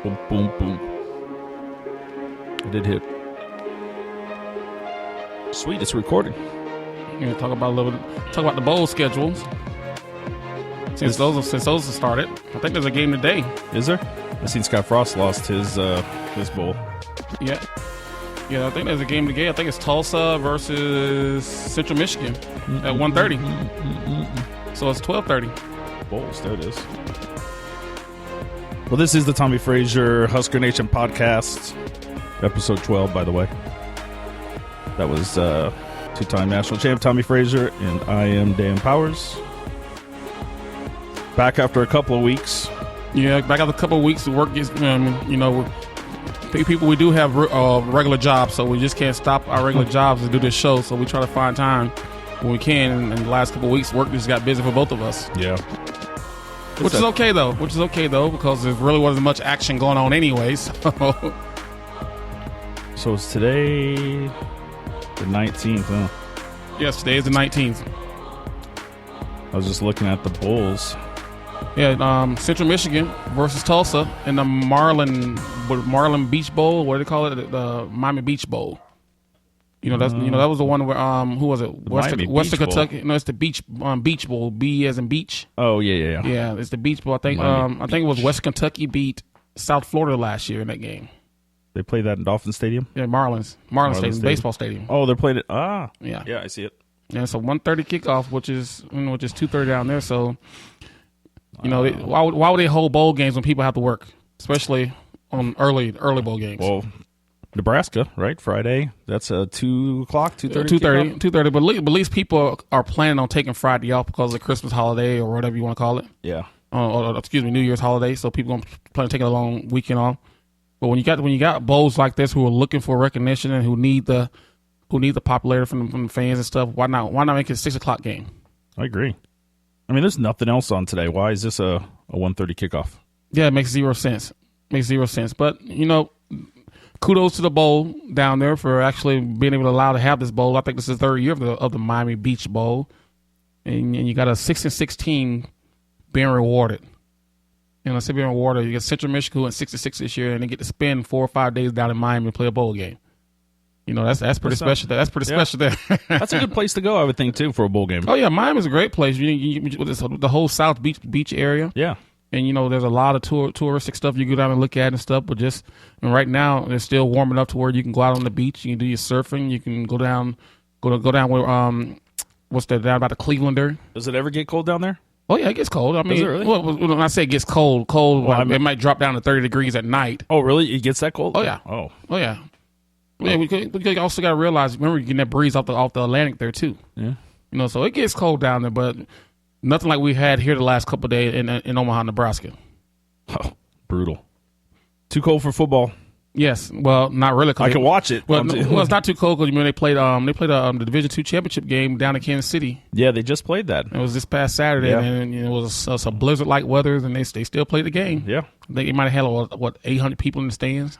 Boom, boom, boom. I did hit. Sweet, it's recording. Talk about the bowl schedules. Since those have started, I think there's a game today. Is there? I seen Scott Frost lost his bowl. Yeah. I think there's a game today. I think it's Tulsa versus Central Michigan at 1:30. So it's 12:30. Bowls, there it is. Well, this is the Tommie Frazier Husker Nation podcast, episode 12, by the way. That was two-time national champ Tommie Frazier, and I am Dan Powers. Back after a couple of weeks. Yeah, back after a couple of weeks. The work is, people, we do have regular jobs, so we just can't stop our regular jobs to do this show. So we try to find time when we can. And the last couple of weeks, work just got busy for both of us. Yeah. Which is okay though, because there really wasn't much action going on anyways. So it's today the 19th, huh? Yes, today is the 19th. I was just looking at the bowls. Yeah, Central Michigan versus Tulsa in the Marlin Beach Bowl. What do they call it? The Miami Beach Bowl. That was the one where who was it? Western Kentucky. No, it's the Beach Bowl. B as in beach. Oh yeah. Yeah, it's the Beach Bowl. I think it was Western Kentucky beat South Florida last year in that game. They played that in Dolphin Stadium. Yeah, Marlins Stadium, baseball stadium. Oh, they're playing it. Yeah, I see it. Yeah, so 1:30 kickoff, which is 2:30 down there. So, why would they hold bowl games when people have to work, especially on early bowl games? Well, Nebraska, right? Friday. That's 2 o'clock, 2:30. 2:30. But at least people are planning on taking Friday off because of the Christmas holiday or whatever you want to call it. Yeah. New Year's holiday. So people gonna plan on taking a long weekend off. But when you got bowls like this who are looking for recognition and who need the popularity from the fans and stuff, why not make it a 6 o'clock game? I agree. I mean, there's nothing else on today. Why is this a 1:30 kickoff? Yeah, it makes zero sense. But kudos to the bowl down there for actually being able to allow to have this bowl. I think this is the third year of the Miami Beach Bowl, and you got a 6-6 team being rewarded. I say being rewarded. You get Central Michigan who went 6-6 this year, and they get to spend 4 or 5 days down in Miami and play a bowl game. That's pretty special. That's pretty special there. That's a good place to go, I would think, too, for a bowl game. Oh yeah, Miami's a great place. The whole South Beach area. Yeah. And there's a lot of touristic stuff you go down and look at and stuff. But right now it's still warm enough to where you can go out on the beach. You can do your surfing. You can go down where what's that down by the Clevelander. Does it ever get cold down there? Oh yeah, it gets cold. I mean, does it really? Well, when I say it gets cold, it might drop down to 30 degrees at night. Oh really? It gets that cold? Oh yeah. Oh yeah. Yeah, we also got to realize. Remember, you're getting that breeze off the Atlantic there too. Yeah. So it gets cold down there, but nothing like we had here the last couple of days in Omaha, Nebraska. Oh, brutal. Too cold for football. Yes, well, not really. I can watch it. Well, it's not too cold because they played the Division II championship game down in Kansas City. Yeah, they just played that. It was this past Saturday, and it was a blizzard-like weather, and they still played the game. Yeah, I think it might have had 800 people in the stands.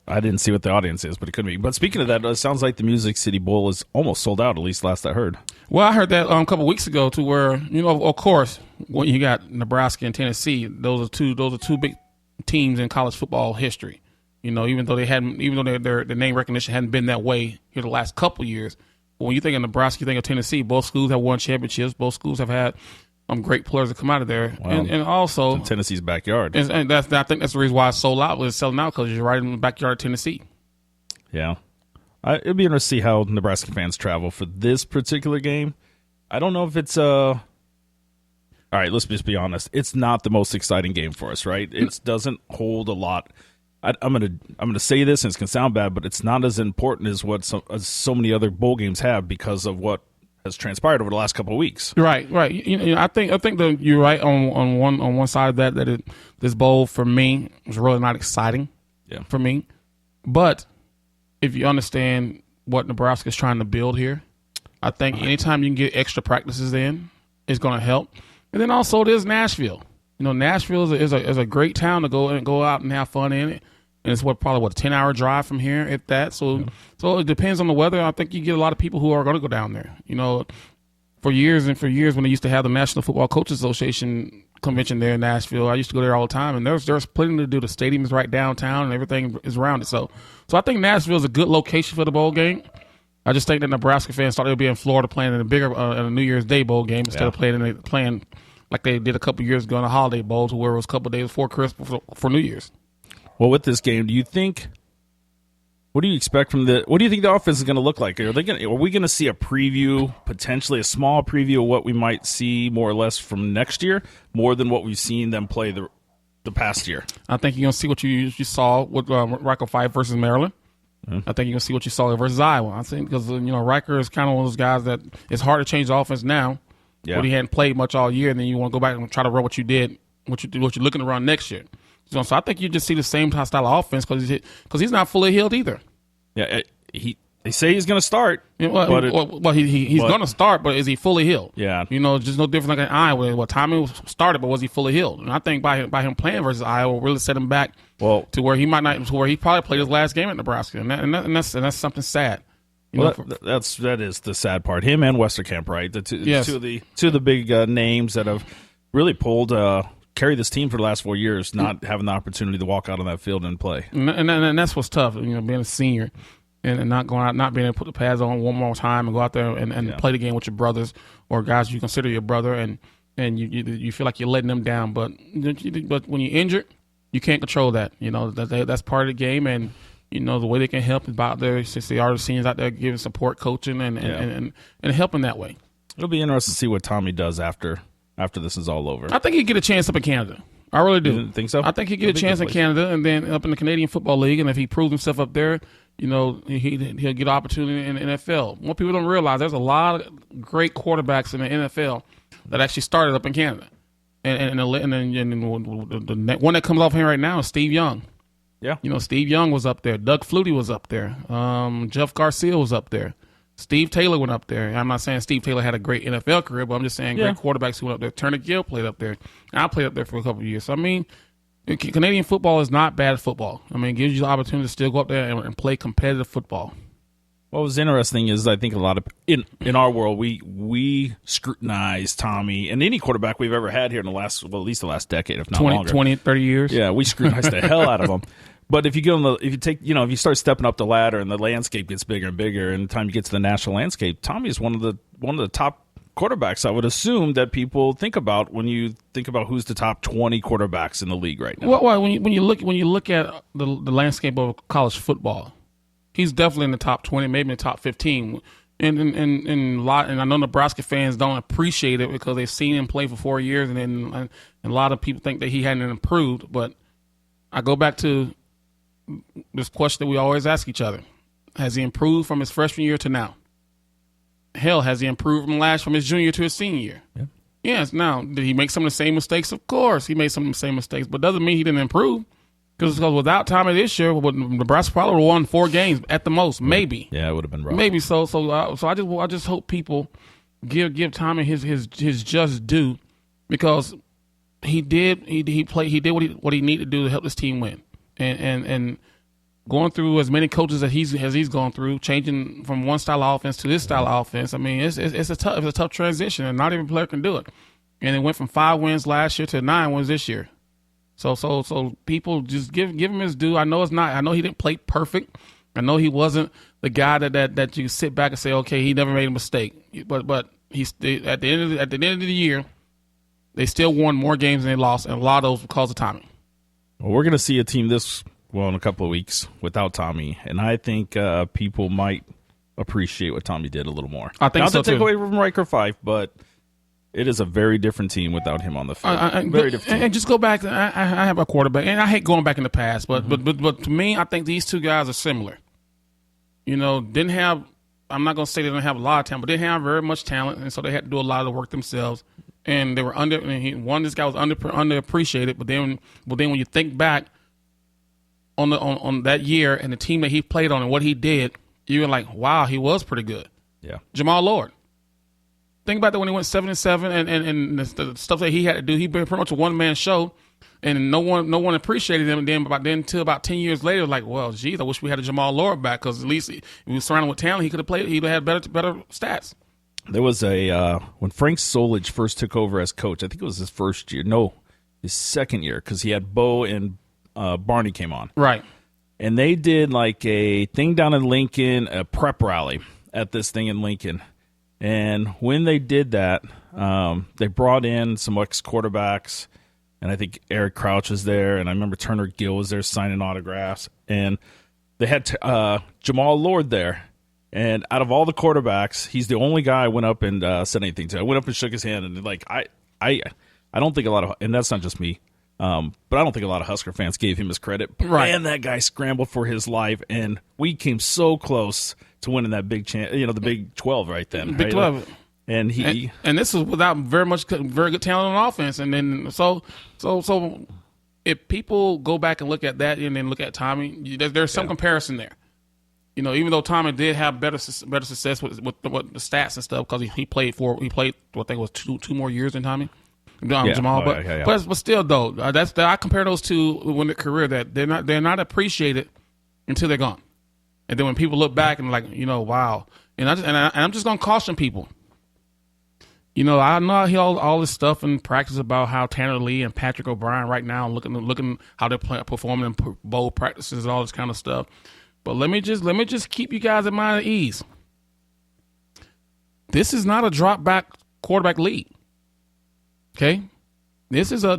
I didn't see what the audience is, but it could be. But speaking of that, it sounds like the Music City Bowl is almost sold out. At least last I heard. Well, I heard that a couple weeks ago, to where of course, when you got Nebraska and Tennessee, those are two big teams in college football history. Even though their name recognition hadn't been that way here the last couple of years. But when you think of Nebraska, you think of Tennessee. Both schools have won championships. Both schools have had great players that come out of there, wow. and also it's in Tennessee's backyard. And I think that's the reason why it's sold out. It's selling out because you're right in the backyard of Tennessee. Yeah, it'd be interesting to see how Nebraska fans travel for this particular game. I don't know if it's all right, let's just be honest. It's not the most exciting game for us, right? It doesn't hold a lot. I'm gonna say this, and it's gonna sound bad, but it's not as important as what so many other bowl games have because of what has transpired over the last couple of weeks. Right. I think that you're right on one side of that this bowl for me was really not exciting. Yeah. For me, but if you understand what Nebraska is trying to build here, I think anytime you can get extra practices in, it's going to help. And then also there's Nashville. Nashville is a great town to go out and have fun in it. And it's probably a 10-hour drive from here, if that. So it depends on the weather. I think you get a lot of people who are going to go down there. For years when they used to have the National Football Coaches Association convention there in Nashville. I used to go there all the time, and there's plenty to do. The stadium is right downtown, and everything is around it. So I think Nashville is a good location for the bowl game. I just think that Nebraska fans thought they would be in Florida playing in a bigger in a New Year's Day bowl game instead of playing like they did a couple years ago in a holiday bowl, to where it was a couple of days before Christmas for New Year's. Well, with this game, what do you expect from what do you think the offense is going to look like? Are we going to see a preview, potentially a small preview of what we might see more or less from next year, more than what we've seen them play the past year? I think you're going to see what you saw with Riker 5 versus Maryland. I think you're going to see what you saw versus Iowa. I think because, Riker is kind of one of those guys that it's hard to change the offense now, but he hadn't played much all year, and then you want to go back and try to run what you did, what you're looking to run next year. So I think you just see the same style of offense because he's not fully healed either. Yeah, they say he's going to start. He's going to start, but is he fully healed? Yeah. Just no different like in Iowa. Well, Tommie started, but was he fully healed? And I think by him playing versus Iowa really set him back to where he might not, to where he probably played his last game at Nebraska, and that's something sad. That is the sad part. Him and Westerkamp, right? Two of the big names that have really carried this team for the last 4 years, not having the opportunity to walk out on that field and play. And that's what's tough, being a senior and not going out, not being able to put the pads on one more time and go out there and play the game with your brothers or guys you consider your brother, and you feel like you're letting them down. But when you're injured, you can't control that. That's part of the game, and the way they can help is about since they are the seniors out there giving support, coaching, and helping that way. It'll be interesting to see what Tommie does after this is all over. I think he'd get a chance up in Canada. I really do. You think so? I think he'd get a chance in Canada, and then up in the Canadian Football League, and if he proves himself up there, he'll get an opportunity in the NFL. What people don't realize, there's a lot of great quarterbacks in the NFL that actually started up in Canada. And the one that comes off here right now is Steve Young. Yeah. Steve Young was up there. Doug Flutie was up there. Jeff Garcia was up there. Steve Taylor went up there. I'm not saying Steve Taylor had a great NFL career, but I'm just saying great quarterbacks who went up there. Turner Gill played up there. I played up there for a couple of years. So, Canadian football is not bad football. It gives you the opportunity to still go up there and play competitive football. What was interesting is I think a lot of in our world we scrutinize Tommie and any quarterback we've ever had here in at least the last decade, if not 20, 30 years. Yeah, we scrutinize the hell out of them. But if you start stepping up the ladder and the landscape gets bigger and bigger, and the time you get to the national landscape, Tommie is one of the top quarterbacks I would assume that people think about when you think about who's the top 20 quarterbacks in the league right now. Well, when you look at the landscape of college football, he's definitely in the top 20, maybe in the top 15. And I know Nebraska fans don't appreciate it because they've seen him play for 4 years, and a lot of people think that he hadn't improved. But I go back to this question that we always ask each other: has he improved from his freshman year to now? Hell, has he improved from his junior to his senior year? Yeah. Yes. Now, did he make some of the same mistakes? Of course, he made some of the same mistakes, but doesn't mean he didn't improve. Because without Tommie this year, Nebraska probably would have won 4 games at the most, maybe. Yeah, it would have been rough. Maybe so. So I just hope people give Tommie his just due, because he did what he needed to do to help this team win, and going through as many coaches as he's gone through, changing from one style of offense to this style of offense. It's a tough transition, and not even a player can do it. And it went from 5 wins last year to 9 wins this year. So people just give him his due. I know he didn't play perfect. I know he wasn't the guy that you sit back and say, okay, he never made a mistake. But he's at the end of the year, they still won more games than they lost, and a lot of those because of Tommie. Well, we're going to see a team in a couple of weeks without Tommie, and I think people might appreciate what Tommie did a little more. I think not so to take too. away from Riker 5, but it is a very different team without him on the field. Very different team. And just go back. I have a quarterback, and I hate going back in the past, but to me, I think these two guys are similar. Didn't have. I'm not going to say they didn't have a lot of talent, but they didn't have very much talent, and so they had to do a lot of the work themselves. And they were this guy was underappreciated, but then when you think back on that year and the team that he played on and what he did, you're like, wow, he was pretty good. Yeah, Jamal Lord. Think about that when he went 7-7 and the stuff that he had to do. He pretty much a one-man show, and no one appreciated him. And then until about 10 years later, like, well, geez, I wish we had a Jamal Lord back, because at least if he was surrounded with talent, he could have played. He'd have had better stats. there was a when Frank Solich first took over as coach. I think it was his first year. No, his second year, because he had Bo and Barney came on. Right. And they did like a thing down in Lincoln, a prep rally at this thing in Lincoln. And when they did that, they brought in some ex-quarterbacks, and I think Eric Crouch was there, and I remember Turner Gill was there signing autographs. And they had Jamal Lord there. And out of all the quarterbacks, he's the only guy I went up and said anything to. I went up and shook his hand, and like I don't think a lot of, and that's not just me, but I don't think a lot of Husker fans gave him his credit. But right. Man, that guy scrambled for his life, and we came so close to winning that big the Big 12 right then. Big 12. And he and this was without very good talent on offense. And then so if people go back and look at that and then look at Tommie, there's some comparison there. You know, even though Tommie did have better success with the stats and stuff, because he played what I think it was two more years than Tommie. Jamal, but still though, I compare those two in their career, that they're not appreciated until they're gone, and then when people look back and like, wow, and I'm just gonna caution people. I know I hear all this stuff in practice about how Tanner Lee and Patrick O'Brien right now looking how they're performing in bowl practices and all this kind of stuff. But let me just keep you guys in mind at ease. This is not a drop back quarterback league. Okay, this is a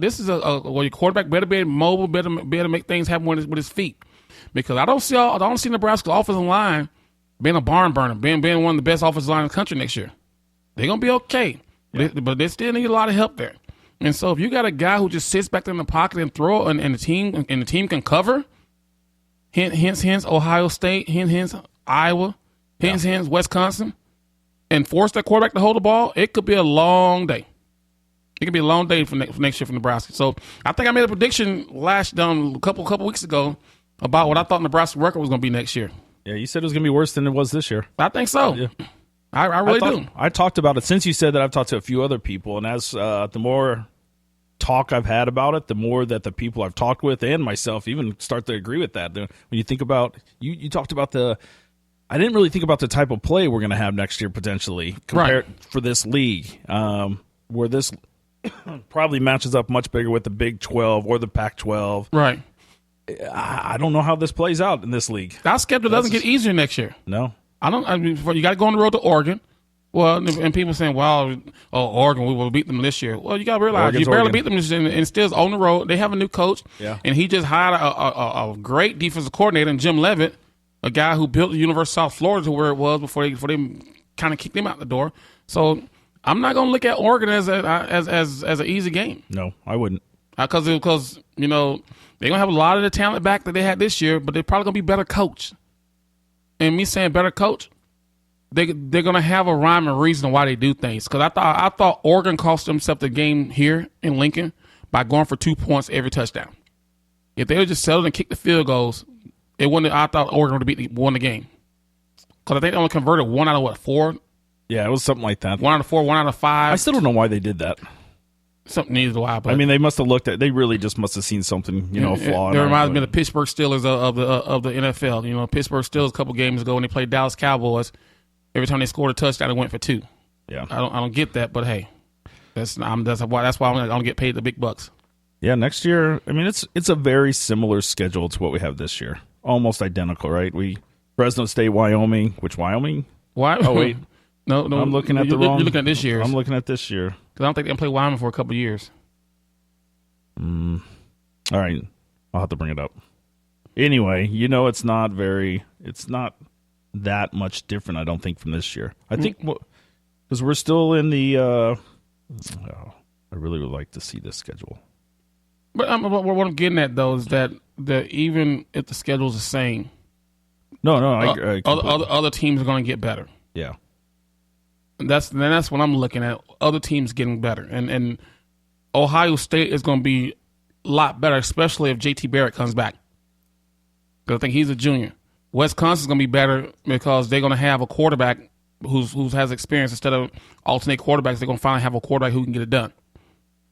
well, your quarterback better be mobile, better make things happen with his feet, because I don't see Nebraska's offensive line being a barn burner, being one of the best offensive line in the country next year. They're gonna be okay, but they still need a lot of help there. And so if you got a guy who just sits back there in the pocket and throw, and the team can cover. Hence Ohio State, hence Iowa, hence Wisconsin, and force that quarterback to hold the ball, it could be a long day. It could be a long day for next year for Nebraska. So I think I made a prediction a couple weeks ago about what I thought Nebraska's record was going to be next year. Yeah, you said it was going to be worse than it was this year. I think so. Yeah. I really do. I talked about it since you said that. I've talked to a few other people, and as the more talk I've had about it, the more that the people I've talked with and myself even start to agree with that. When you think about, you talked about I didn't really think about the type of play we're going to have next year potentially for this league, where this probably matches up much bigger with the Big 12 or the Pac-12. Right. I don't know how this plays out in this league. Our schedule doesn't get easier next year. No. You got to go on the road to Oregon. Well, and people saying, well, Oregon, we will beat them this year. Well, you got to realize you barely beat them this year, and still on the road. They have a new coach, and he just hired a great defensive coordinator in Jim Leavitt, a guy who built the University of South Florida to where it was before they kind of kicked him out the door. So I'm not going to look at Oregon as an easy game. No, I wouldn't. Because they're going to have a lot of the talent back that they had this year, but they're probably going to be better coached. And me saying better coach, they're going to have a rhyme and reason why they do things. Because I thought Oregon cost themselves the game here in Lincoln by going for 2 points every touchdown. If they would just settle and kick the field goals, I thought Oregon would have won the game. Because I think they only converted 1 out of 4? Yeah, it was something like that. 1 out of 4, 1 out of 5. I still don't know why they did that. Something needed a while. But I mean, they must have looked at. They really just must have seen something, a flaw. It reminds me of the Pittsburgh Steelers of the NFL. Pittsburgh Steelers a couple games ago when they played Dallas Cowboys. Every time they scored a touchdown, it went for 2. Yeah, I don't get that, but hey, that's why I'm gonna get paid the big bucks. Yeah, next year. I mean, it's a very similar schedule to what we have this year, almost identical, right? Fresno State, Wyoming. Which Wyoming? Why? Oh wait, no, I'm looking at the wrong. You're looking at this year. I'm looking at this year because I don't think they can play Wyoming for a couple of years. All right, I'll have to bring it up. Anyway, it's not that much different, I don't think, from this year. I think because we're still in the. I really would like to see this schedule. But what I'm getting at though is that even if the schedule's the same, other teams are going to get better. Yeah, and that's what I'm looking at. Other teams getting better, and Ohio State is going to be a lot better, especially if JT Barrett comes back. Because I think he's a junior. Wisconsin's going to be better because they're going to have a quarterback who has experience instead of alternate quarterbacks. They're going to finally have a quarterback who can get it done.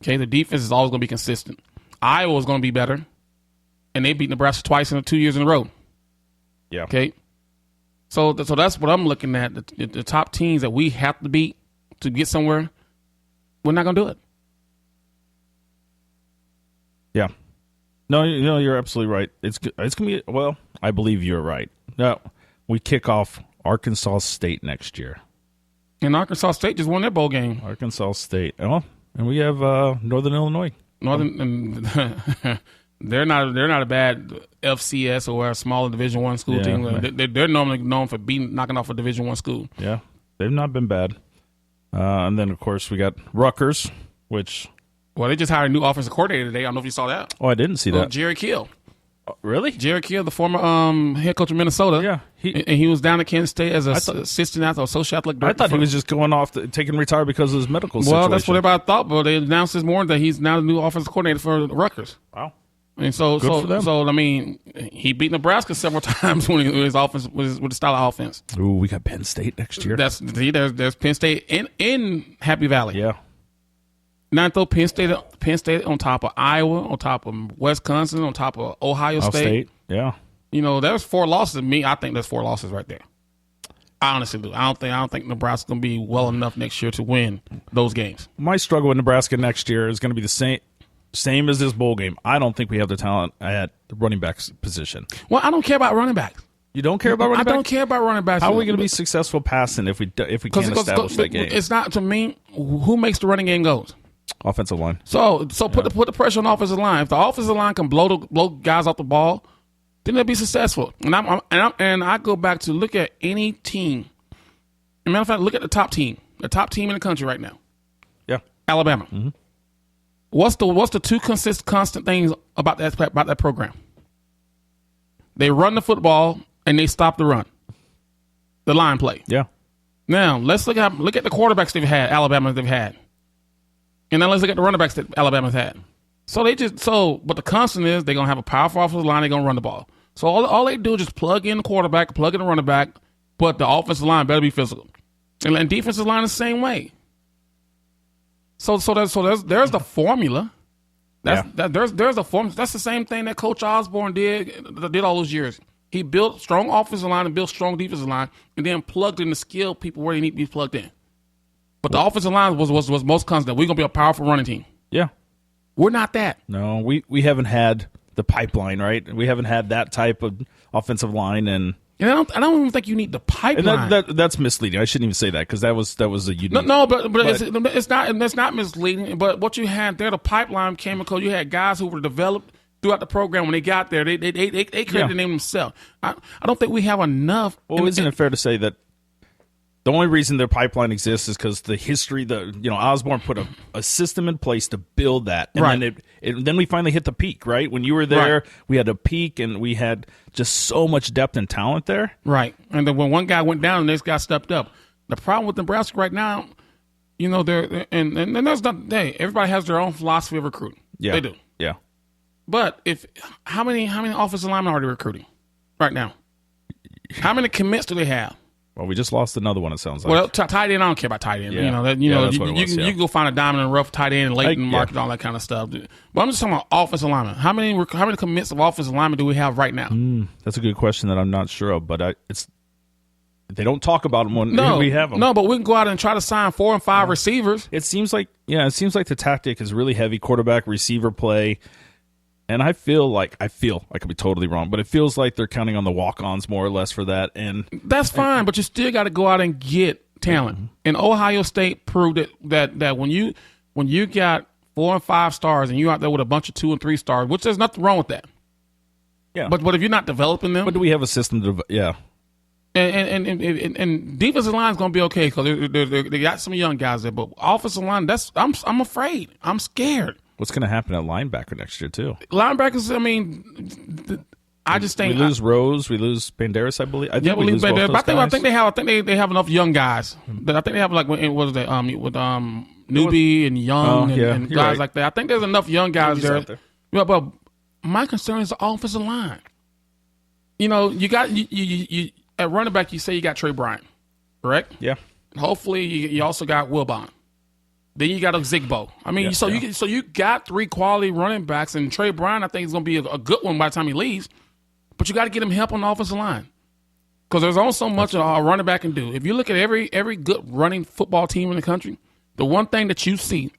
Okay, the defense is always going to be consistent. Iowa is going to be better, and they beat Nebraska twice in 2 years in a row. Yeah. Okay. So that's what I'm looking at. The top teams that we have to beat to get somewhere, we're not going to do it. Yeah. No, you're absolutely right. It's going to be, well, I believe you're right. No, we kick off Arkansas State next year. And Arkansas State just won their bowl game. Arkansas State. Oh, and we have Northern Illinois. They're not a bad FCS or a smaller Division I school team. They're normally known for knocking off a Division I school. Yeah, they've not been bad. And then, of course, we got Rutgers, which... Well, they just hired a new offensive coordinator today. I don't know if you saw that. Oh, I didn't see that. Jerry Kill. Really? Jerry Kill, the former head coach of Minnesota. Yeah. He was down at Kansas State as an assistant or social athletic director. I thought he was just going off, taking retire because of his medical situation. Well, that's what everybody thought, but they announced this morning that he's now the new offensive coordinator for Rutgers. Wow. And so I mean, he beat Nebraska several times when his offense with the style of offense. Ooh, we got Penn State next year. There's Penn State in Happy Valley. Yeah. Now throw Penn State on top of Iowa, on top of Wisconsin, on top of Ohio State. Yeah. There's 4 losses. I think there's 4 losses right there. I honestly do. I don't think Nebraska's gonna be well enough next year to win those games. My struggle with Nebraska next year is gonna be the same as this bowl game. I don't think we have the talent at the running backs position. Well, I don't care about running backs. You don't care about running backs? I don't care about running backs. How are we going to be successful passing if we can't establish that game? It's not, to me, who makes the running game goes? Offensive line. So put the pressure on the offensive line. If the offensive line can blow guys off the ball, then they'll be successful. And I go back to look at any team. As a matter of fact, look at the top team in the country right now. Yeah, Alabama. Mm-hmm. What's the 2 constant things about that program? They run the football and they stop the run, the line play. Yeah. Now let's look at the quarterbacks they've had, and then let's look at the running backs that Alabama's had. But the constant is they're gonna have a powerful offensive line. They're gonna run the ball. So all they do is just plug in the quarterback, plug in the running back, but the offensive line better be physical, and defensive line the same way. So there's the formula. There's the formula. That's the same thing that Coach Osborne did all those years. He built strong offensive line and built strong defensive line, and then plugged in the skill people where they need to be plugged in. But the offensive line was most constant. We're gonna be a powerful running team. Yeah, we're not that. No, we haven't had the pipeline, right? We haven't had that type of offensive line, and I don't even think you need the pipeline. And that's misleading. I shouldn't even say that because that was a unique. It's not misleading. But what you had there, the pipeline came because you had guys who were developed throughout the program. When they got there, they created the name themselves. I don't think we have enough. Well, isn't it fair to say that the only reason their pipeline exists is because the history, Osborne put a system in place to build that, and right. then we finally hit the peak. Right when you were there, right. We had a peak, and we had just so much depth and talent there. Right, and then when one guy went down, the next guy stepped up. The problem with Nebraska right now, they're and there's not. Everybody has their own philosophy of recruiting. Yeah, they do. Yeah, but how many offensive linemen are they recruiting right now? How many commits do they have? Well, we just lost another one, it sounds like. Well, tight end, I don't care about tight end. Yeah. You can go find a diamond in the rough tight end, late in the market, all that kind of stuff. But I'm just talking about offensive linemen. How many commits of offensive linemen do we have right now? That's a good question that I'm not sure of, but they don't talk about them when we have them. No, but we can go out and try to sign 4 and 5 receivers. It seems like the tactic is really heavy quarterback receiver play. And I could be totally wrong, but it feels like they're counting on the walk-ons more or less for that. And that's fine, but you still got to go out and get talent. Mm-hmm. And Ohio State proved that when you got 4 and 5 stars and you out there with a bunch of 2 and 3 stars, which there's nothing wrong with that. Yeah. But if you're not developing them, but do we have a system to? Yeah. And defensive line is going to be okay because they got some young guys there, but offensive line, I'm afraid, I'm scared. What's going to happen at linebacker next year, too? Linebackers, I just think we lose Rose, we lose Banderas, I believe. I think we lose Banderas. But I think they have enough young guys. I think they have with Newbie and Young and guys right. like that. I think there's enough young guys there. Yeah, but my concern is the offensive line. You got you at running back. You say you got Trey Bryant, correct? Yeah. Hopefully, you also got Wilbon. Then you got a Zigbo. You got 3 quality running backs, and Trey Bryant I think is going to be a good one by the time he leaves. But you got to get him help on the offensive line. Because there's only so much a running back can do. If you look at every good running football team in the country, the one thing that you see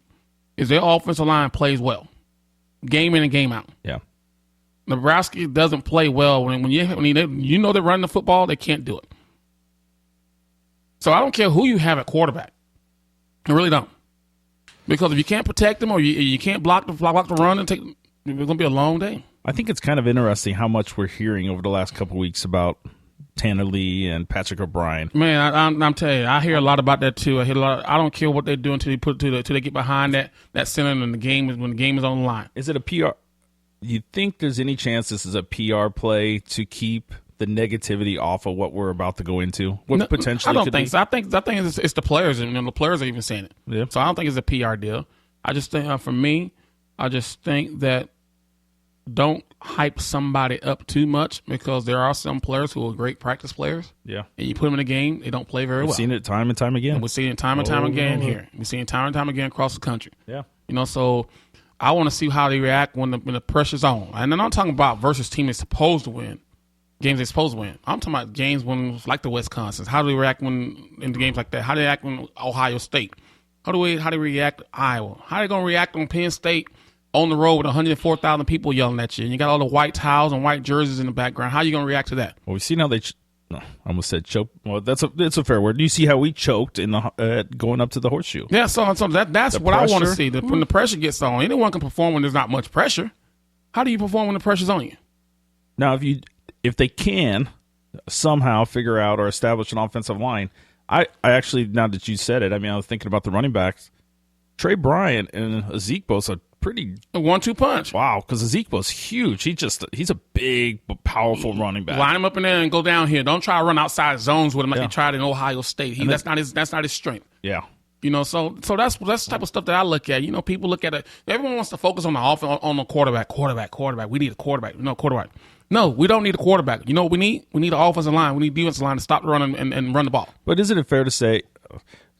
is their offensive line plays well, game in and game out. Yeah. Nebraska doesn't play well when you know they're running the football, they can't do it. So I don't care who you have at quarterback. I really don't. Because if you can't protect them or you can't block the run, it's going to be a long day. I think it's kind of interesting how much we're hearing over the last couple of weeks about Tanner Lee and Patrick O'Brien. Man, I'm telling you, I hear a lot about that too. I don't care what they do until they get behind that center and when the game is on the line. Is it a PR? You think there's any chance this is a PR play to keep the negativity off of what we're about to go into? What potentially? I don't could think be? so. I think it's the players, and the players are even saying it. Yeah. So I don't think it's a PR deal. I just think, for me, I just think that don't hype somebody up too much because there are some players who are great practice players. Yeah. And you put them in a game, they don't play very well. We've seen it time and time again. And we're seeing it time and time again here. We're seeing it time and time again across the country. Yeah. So I want to see how they react when the pressure's on. And then I'm talking about versus team that's supposed to win. Games they're supposed to win. I'm talking about games when it's like the Wisconsin. How do they react when in the games like that? How do they act when Ohio State? How do they react to Iowa? How are they going to react when Penn State on the road with 104,000 people yelling at you, and you got all the white towels and white jerseys in the background? How are you going to react to that? Well, we've seen how they I almost said choke. Well, that's a fair word. You see how we choked in the going up to the horseshoe. Yeah, so that's what I want to see. When the pressure gets on, anyone can perform when there's not much pressure. How do you perform when the pressure's on you? Now, if they can somehow figure out or establish an offensive line, I actually, now that you said it, I mean, I was thinking about the running backs. Trey Bryant and Ezekiel's a pretty a 1-2 punch. Wow, because Ezekiel's huge. He's a big, powerful running back. Line him up in there and go down here. Don't try to run outside zones with him like he tried in Ohio State. That's not his strength. Yeah. So that's the type of stuff that I look at. People look at it. Everyone wants to focus on the offense, on the quarterback. We need a quarterback. No, quarterback. No, we don't need a quarterback. You know what we need? We need an offensive line. We need defensive line to stop the run and run the ball. But isn't it fair to say,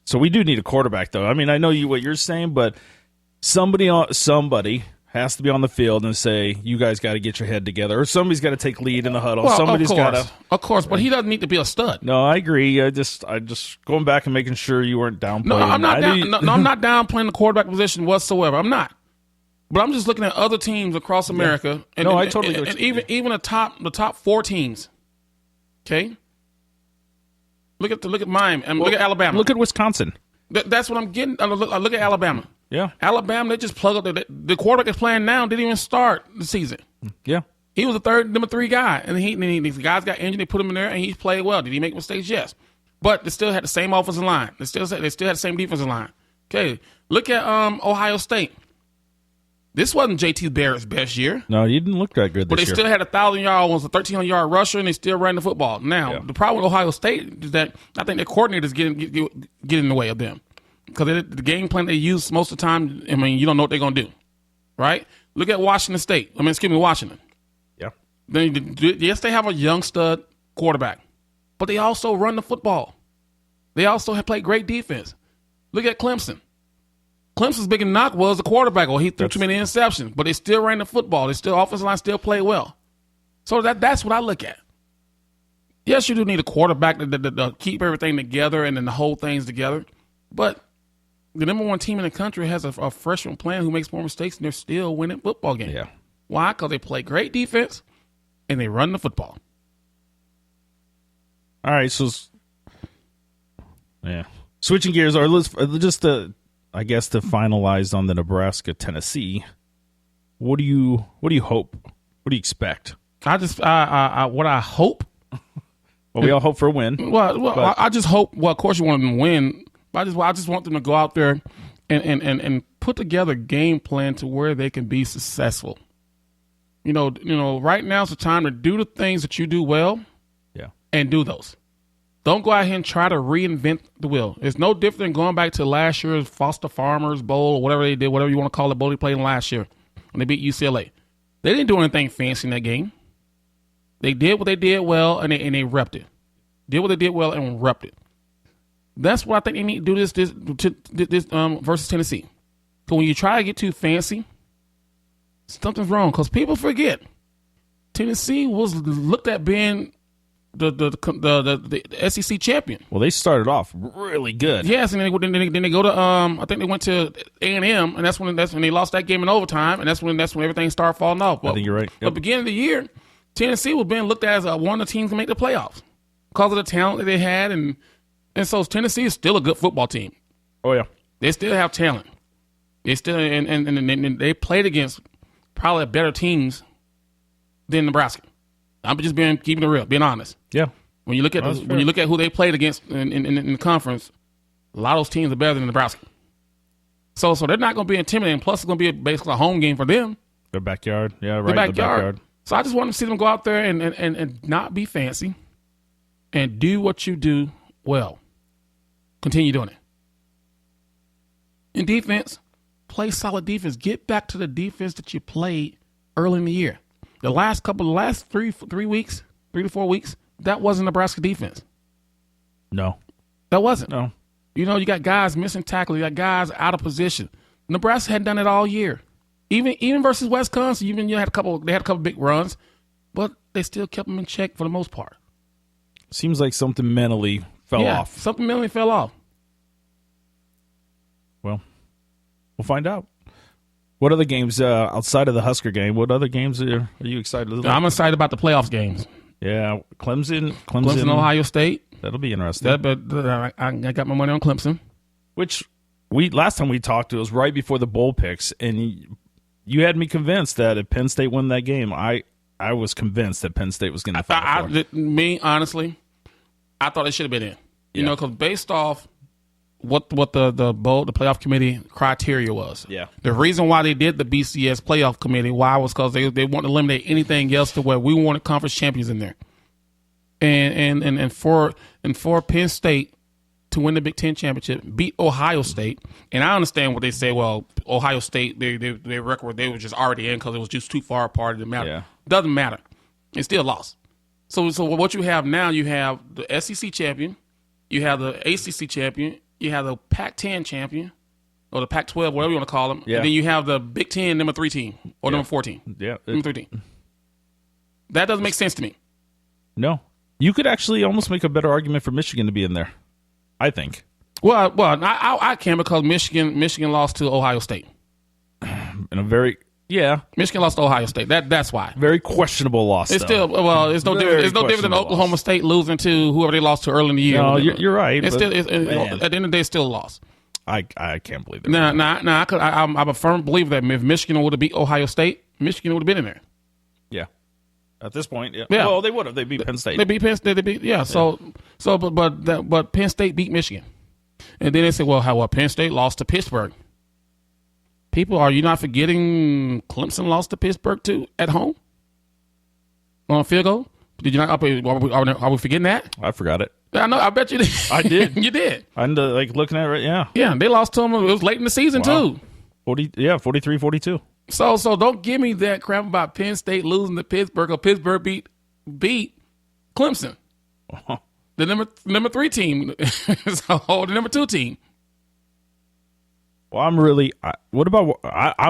so we do need a quarterback, though? I mean, I know what you're saying, but somebody has to be on the field and say, you guys got to get your head together, or somebody's got to take lead in the huddle. Well, Somebody's got to. Of course, but he doesn't need to be a stud. No, I agree. I just going back and making sure you weren't downplaying. No, I'm not I'm not downplaying the quarterback position whatsoever. I'm not. But I'm just looking at other teams across America. Yeah. No, I totally agree. And even the top 4 teams. Okay? Look at Miami and look at Alabama. Look at Wisconsin. That's what I'm getting. Look at Alabama. Yeah. Alabama, they just plug up. The quarterback that's playing now didn't even start the season. Yeah. He was the number 3 guy. And these guys got injured. They put him in there, and he played well. Did he make mistakes? Yes. But they still had the same offensive line. They still had the same defensive line. Okay. Look at Ohio State. This wasn't JT Barrett's best year. No, he didn't look that good this year. But they still had 1,000-yard ones, a 1,300-yard rusher, and they still ran the football. Now, The problem with Ohio State is that I think their coordinators get in the way of them. Because the game plan they use most of the time, I mean, you don't know what they're going to do. Right? Look at Washington. Yeah. Yes, they have a young stud quarterback. But they also run the football. They also have played great defense. Look at Clemson. Clemson's biggest knock was the quarterback. He threw too many interceptions, but they still ran the football. Offensive line still played well. So that's what I look at. Yes, you do need a quarterback to keep everything together and then the whole thing's together. But the number 1 team in the country has a freshman player who makes more mistakes and they're still winning football games. Yeah. Why? Because they play great defense and they run the football. All right, so switching gears, or let's just I guess to finalize on the Nebraska-Tennessee, what do you hope? What do you expect? What I hope. Well, we all hope for a win. Well, I just hope. Well, of course you want them to win. But I just want them to go out there and put together a game plan to where they can be successful. Right now is the time to do the things that you do well. Yeah. And do those. Don't go out here and try to reinvent the wheel. It's no different than going back to last year's Foster Farmers Bowl or whatever they did, whatever you want to call it, bowl they played in last year when they beat UCLA. They didn't do anything fancy in that game. They did what they did well, and they repped it. Did what they did well and repped it. That's what I think they need to do this versus Tennessee. Because when you try to get too fancy, something's wrong. Because people forget Tennessee was looked at being the SEC champion. Well, they started off really good. Yes, and then they go to I think they went to A&M, and that's when they lost that game in overtime, and that's when everything started falling off. I think you're right. But beginning of the year, Tennessee was being looked at as one of the teams to make the playoffs because of the talent that they had, and so Tennessee is still a good football team. Oh yeah, they still have talent. They still and they played against probably better teams than Nebraska. I'm just keeping it real, being honest. Yeah. When you look at who they played against in the conference, a lot of those teams are better than Nebraska. So they're not going to be intimidating. Plus, it's going to be basically a home game for them. Their backyard, yeah, right. Their backyard. So I just want to see them go out there and not be fancy, and do what you do well. Continue doing it. In defense, play solid defense. Get back to the defense that you played early in the year. The last 3 weeks, 3 to 4 weeks, that wasn't Nebraska defense. No. That wasn't. No. You got guys missing tackles. You got guys out of position. Nebraska hadn't done it all year. Even versus Wisconsin, they had a couple big runs, but they still kept them in check for the most part. Seems like something mentally fell off. Something mentally fell off. Well, we'll find out. What other games outside of the Husker game? What other games are you excited about? I'm excited about the playoffs games. Yeah, Clemson, Ohio State. That'll be interesting. But I got my money on Clemson. Which last time we talked, it was right before the bowl picks, and you had me convinced that if Penn State won that game, I was convinced that Penn State was going to Final Four. Me, honestly, I thought it should have been in. Because based off what the playoff committee criteria was. Yeah. The reason why they did the BCS playoff committee, was because they wanted to eliminate anything else to where we wanted conference champions in there. And for Penn State to win the Big Ten championship, beat Ohio State, and I understand what they say. Well, Ohio State, their record, they were just already in because it was just too far apart. It didn't matter. Yeah. Doesn't matter. It's still lost. So what you have now, you have the SEC champion, you have the ACC champion, you have the Pac-10 champion, or the Pac-12, whatever you want to call them, and then you have the Big Ten number 3 team or number 4 team. Yeah, number 3 team. That doesn't make sense to me. No. You could actually almost make a better argument for Michigan to be in there, I think. Well, I can because Michigan lost to Ohio State. In a very Michigan lost to Ohio State. That's why. Very questionable loss. It's still it's no different. It's no different than Oklahoma State losing to whoever they lost to early in the year. No, you're right. It's still at the end of the day, it's still a loss. I can't believe that. I'm a firm believer that if Michigan would have beat Ohio State, Michigan would have been in there. Yeah. At this point, yeah. Well, they would have. They beat Penn State. They beat Penn State. But Penn State beat Michigan, and then they said, well, Penn State lost to Pittsburgh. People, are you not forgetting Clemson lost to Pittsburgh too at home on a field goal? Did you not? Are we forgetting that? I forgot it. I know. I bet you did. I did. You did. I'm looking at it right. Yeah. Yeah. They lost to them. It was late in the season too. 43-42. So don't give me that crap about Penn State losing to Pittsburgh or Pittsburgh beat Clemson, the number 3 team, so the number 2 team. Well, I'm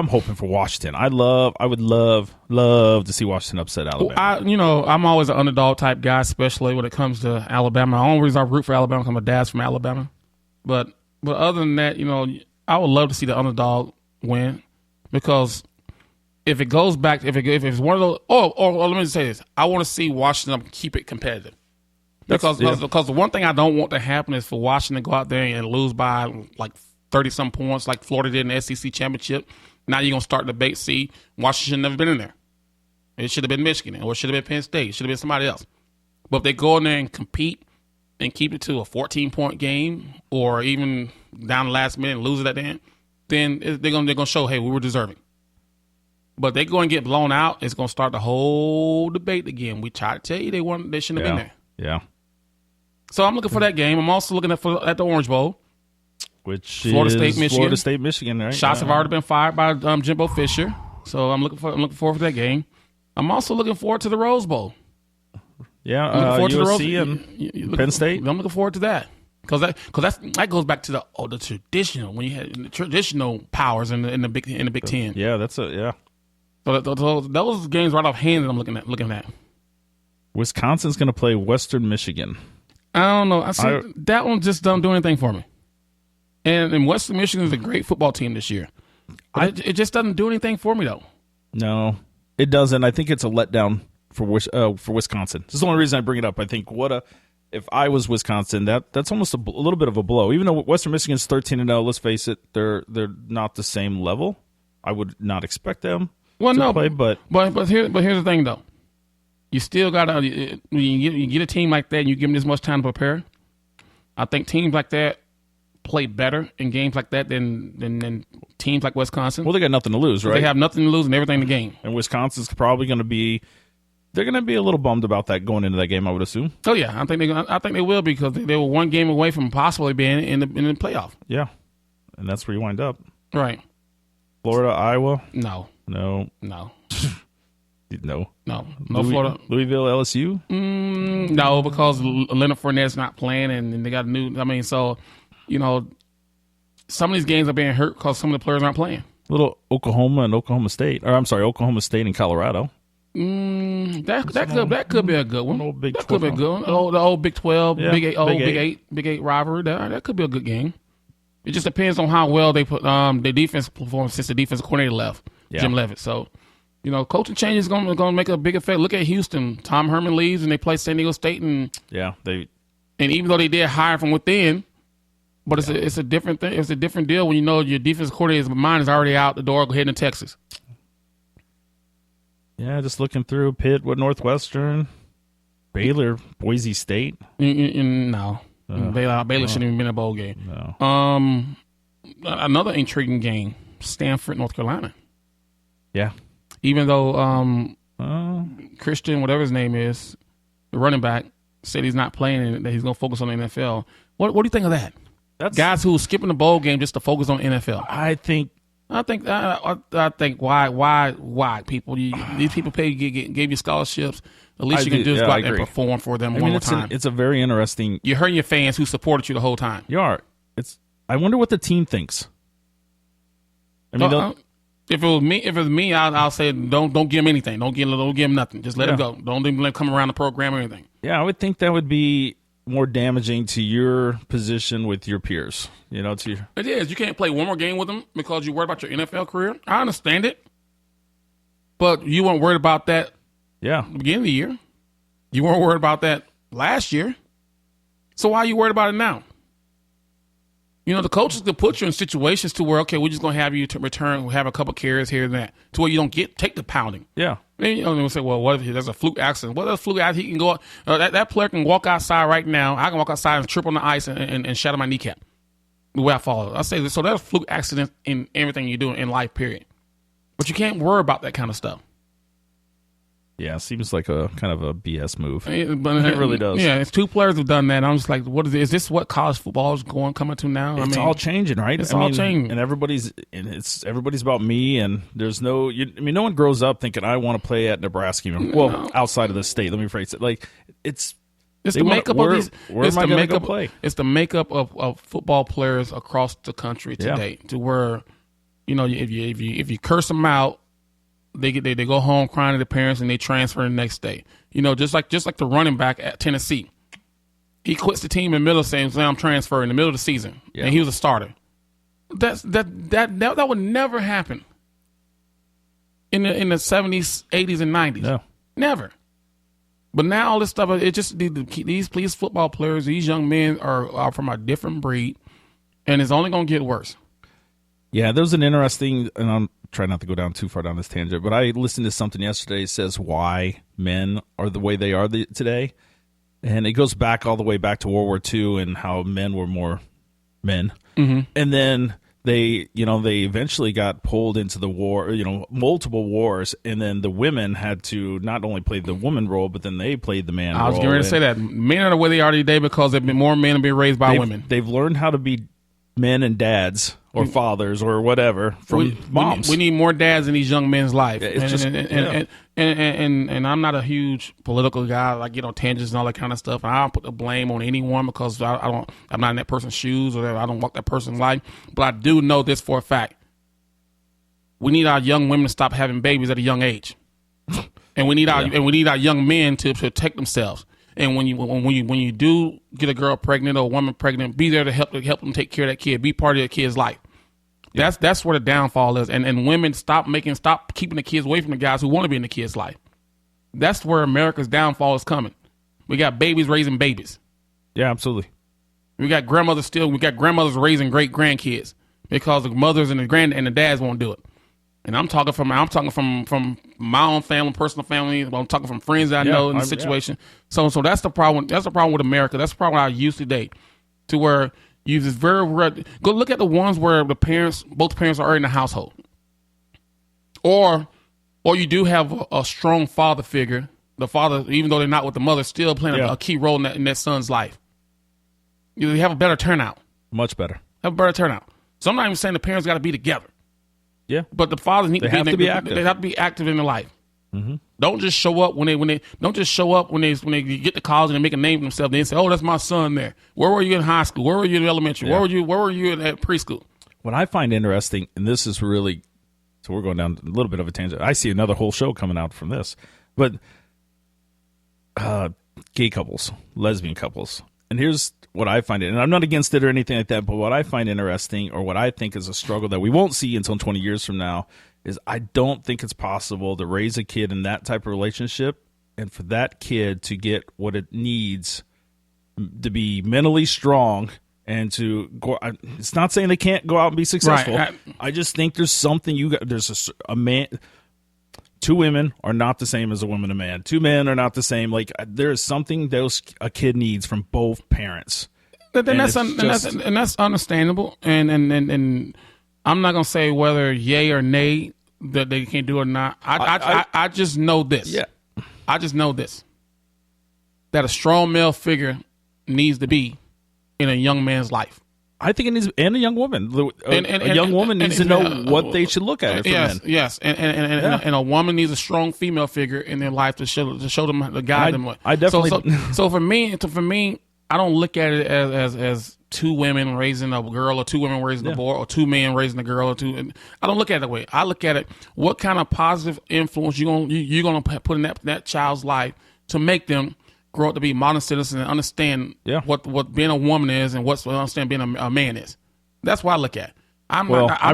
hoping for Washington. I would love to see Washington upset Alabama. I'm always an underdog type guy, especially when it comes to Alabama. The only reason I root for Alabama is because my dad's from Alabama. But other than that, I would love to see the underdog win because if it goes back, if it's one of those, let me just say this: I want to see Washington keep it competitive. Because the one thing I don't want to happen is for Washington to go out there and lose by like 30-some points like Florida did in the SEC championship. Now you're going to start the debate. See, Washington should never been in there. It should have been Michigan, or it should have been Penn State. It should have been somebody else. But if they go in there and compete and keep it to a 14-point game, or even down the last minute and lose it at the end, then they're going to show, hey, we were deserving. But they go and get blown out, it's going to start the whole debate again. We tried to tell you they shouldn't have been there. Yeah. So I'm looking for that game. I'm also looking at the Orange Bowl. Which Florida is State, Michigan. Florida State, Michigan, right? Shots have already been fired by Jimbo Fisher. So I'm looking forward to that game. I'm also looking forward to the Rose Bowl. Yeah, USC and Penn State. I'm looking forward to that because that goes back to the traditional, when you had the traditional powers in the Big Ten. Yeah, that's yeah. So those games right off hand that I'm looking at. Wisconsin's going to play Western Michigan. I don't know. That one just don't do anything for me. And Western Michigan is a great football team this year. It just doesn't do anything for me, though. No, it doesn't. I think it's a letdown for Wisconsin. This is the only reason I bring it up. I think if I was Wisconsin, that's almost a little bit of a blow. Even though Western Michigan's 13-0, let's face it, they're not the same level. I would not expect them to play, but here's the thing, though. You still got to you get a team like that and you give them this much time to prepare. I think teams like that play better in games like that than teams like Wisconsin. Well, they got nothing to lose, right? They have nothing to lose and everything in the game. And Wisconsin's probably going to be they're going to be a little bummed about that going into that game, I would assume. Oh yeah, I think they will because they were one game away from possibly being in the playoff. Yeah, and that's where you wind up. Right. Florida, Iowa. No. No. Florida. Louisville, LSU. No, because Leonard Fournette's not playing, and they got a new. I mean, so some of these games are being hurt because some of the players aren't playing. Little Oklahoma and Oklahoma State, or I'm sorry, Oklahoma State and Colorado. That could be a good one. That could be a good one. The old Big 12, yeah, Big 8 rivalry. That could be a good game. It just depends on how well they put their defense performed since the defensive coordinator left, Jim Leavitt. So, coaching change is going to make a big effect. Look at Houston. Tom Herman leaves and they play San Diego State, and even though they did hire from within, but it's a different thing. It's a different deal when your defensive coordinator's mind is already out the door heading to Texas. Yeah, just looking through Pitt with Northwestern, Baylor, Boise State. No. Baylor shouldn't even been in a bowl game. No. Another intriguing game, Stanford, North Carolina. Yeah. Even though Christian, whatever his name is, the running back, said he's not playing and that he's going to focus on the NFL. What do you think of that? Guys who are skipping the bowl game just to focus on NFL. I think why people these people gave you scholarships. At least you can just go out there and perform for them one more time. It's a very interesting. You're hurting your fans who supported you the whole time. You are. I wonder what the team thinks. I mean, if it was me, I'll say don't give him anything. Don't give him nothing. Just let him go. Don't even let him come around the program or anything. Yeah, I would think that would be more damaging to your position with your peers. It is. You can't play one more game with them because you're worried about your NFL career. I understand it, but you weren't worried about that. Yeah, at the beginning of the year, you weren't worried about that last year. So why are you worried about it now? The coaches could put you in situations to where, okay, we're just going to have you to return, have a couple carries here and that, to where you don't take the pounding. Yeah. And they'll say, well, what if there's a fluke accident? What if a fluke accident? He can go, that player can walk outside right now. I can walk outside and trip on the ice and shatter my kneecap the way I fall. I say, so there's a fluke accident in everything you do in life, period. But you can't worry about that kind of stuff. Yeah, it seems like a kind of a BS move. It really does. Yeah, it's two players have done that. I'm just like, what is it? Is this what college football is coming to now? It's all changing, right? It's all changing, and everybody's about me. And there's no one grows up thinking I want to play at Nebraska. Outside of the state. Let me phrase it like it's the makeup of these. Where am I going to go play? It's the makeup of football players across the country today, to where if you curse them out. They go home crying to their parents and they transfer the next day. Just like the running back at Tennessee, he quits the team in the middle, saying I'm transferring in the middle of the season, and he was a starter. That would never happen in the 70s, 80s, and 90s. No. Never. But now all this stuff, it just these football players, these young men are from a different breed, and it's only going to get worse. Yeah, there was an interesting, and I'm trying not to go down too far down this tangent, but I listened to something yesterday that says why men are the way they are today. And it goes back all the way back to World War II and how men were more men. Mm-hmm. And then they eventually got pulled into the war, multiple wars. And then the women had to not only play the woman role, but then they played the man role. I was getting ready to say that. Men are the way they are today because more men have been raised by women. They've learned how to be men and dads or fathers or whatever from moms. We need more dads in these young men's life. Yeah, and I'm not a huge political guy, like get on tangents and all that kind of stuff. I don't put the blame on anyone because I'm not in that person's shoes or I don't walk that person's life. But I do know this for a fact: we need our young women to stop having babies at a young age. and we need our young men to protect themselves. And when you do get a girl pregnant or a woman pregnant, be there to help them take care of that kid. Be part of your kid's life. Yeah. That's where the downfall is. And women stop keeping the kids away from the guys who want to be in the kid's life. That's where America's downfall is coming. We got babies raising babies. Yeah, absolutely. We got grandmothers raising great grandkids because the mothers and the dads won't do it. And I'm talking from my own family, personal family. I'm talking from friends that I know in the situation. Yeah. So that's the problem. That's the problem with America. That's the problem with our youth today, to where you just very rare. Go look at the ones where both parents are in the household, or you do have a strong father figure. The father, even though they're not with the mother, still playing a key role in that son's life. You have a better turnout. Much better. Have a better turnout. So I'm not even saying the parents got to be together. Yeah, but the fathers need to be active. They have to be active in their life. Mm-hmm. Don't just show up when they get to college and they make a name for themselves. They say, "Oh, that's my son." There. Where were you in high school? Where were you in elementary? Yeah. Where were you at preschool? What I find interesting, and this is really, so we're going down a little bit of a tangent. I see another whole show coming out from this, but gay couples, lesbian couples, and here's what I find it, and I'm not against it or anything like that, but what I find interesting, or what I think is a struggle that we won't see until 20 years from now, is I don't think it's possible to raise a kid in that type of relationship and for that kid to get what it needs to be mentally strong and to go. It's not saying they can't go out and be successful. Right. I just think there's something there's a man. Two women are not the same as a woman and man. Two men are not the same. Like, there is something a kid needs from both parents. And that's understandable. And I'm not gonna say whether yay or nay that they can't do it or not. I just know this. Yeah. I just know this. That a strong male figure needs to be in a young man's life. I think it needs, and a young woman. A young woman needs to know what they should look at. Yes, and a woman needs a strong female figure in their life to show them, to guide them. I definitely. So for me, I don't look at it as two women raising a girl, or two women raising a boy, or two men raising a girl, or two. I don't look at it that way. I look at it, what kind of positive influence you're gonna put in that child's life to make them grow up to be modern citizens and understand what being a woman is and understand being a man is. That's what I look at. I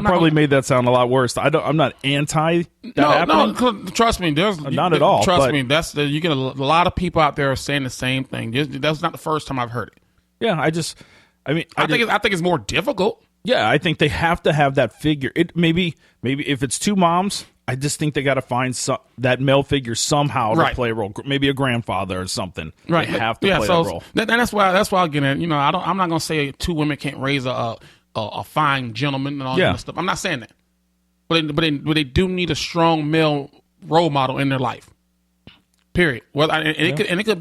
probably made that sound a lot worse. I'm not anti that happening. No, trust me. Not at all. Trust me. You get a lot of people out there saying the same thing. That's not the first time I've heard it. Yeah, I think it's more difficult. Yeah, I think they have to have that figure. It maybe if it's two moms, I just think they got to find that male figure somehow to play a role. Maybe a grandfather or something. Right, they have to play that role. And that's why I get in. I'm not gonna say two women can't raise a fine gentleman and all that stuff. I'm not saying that, but they do need a strong male role model in their life. Period. Well, it could